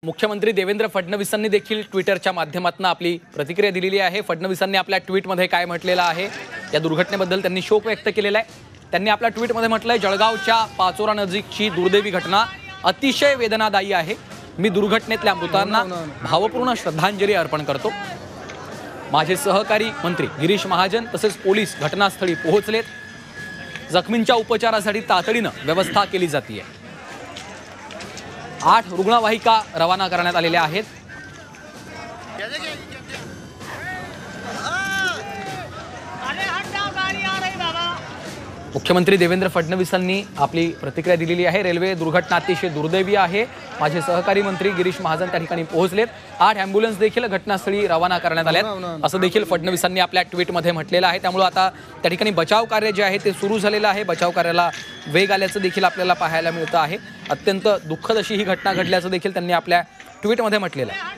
मुख्यमंत्री देवेंद्र फडणवीसांनी देखील ट्विटरच्या माध्यमातून आपली प्रतिक्रिया दिलेली आहे। फडणवीसांनी आपल्या ट्विटमध्ये काय म्हटलेलं आहे, या दुर्घटनेबद्दल त्यांनी शोक व्यक्त केलेला आहे। त्यांनी आपल्या ट्विटमध्ये म्हटलंय, जळगावच्या पाचोरा नजीकची दुर्दैवी घटना अतिशय वेदनादायी आहे। मी दुर्घटनेतल्या मृतांना भावपूर्ण श्रद्धांजली अर्पण करतो। माझे सहकारी मंत्री गिरीश महाजन तसेच पोलीस घटनास्थळी पोहोचलेत। जखमींच्या उपचारासाठी तातडीनं व्यवस्था केली जाते। 8 रुग्णवाहिका रवाना करण्यात आलेल्या आहेत। मुख्यमंत्री देवेंद्र फडणवीसांनी आपली प्रतिक्रिया दिलेली आहे। रेल्वे दुर्घटना अतिशय दुर्दैवी आहे। माझे सहकारी मंत्री गिरीश महाजन त्या ठिकाणी पोहोचलेत। 8 ॲम्ब्युलन्स देखील घटनास्थळी रवाना करण्यात आल्यात असं देखील फडणवीसांनी आपल्या ट्विटमध्ये म्हटलेलं आहे। त्यामुळे आता त्या ठिकाणी बचाव कार्य जे आहे ते सुरू झालेलं आहे। बचाव कार्याला वेग आल्याचं देखील आपल्याला पाहायला मिळतं आहे। अत्यंत दुःखद अशी ही घटना घडल्याचं देखील त्यांनी आपल्या ट्विटमध्ये म्हटलेलं आहे।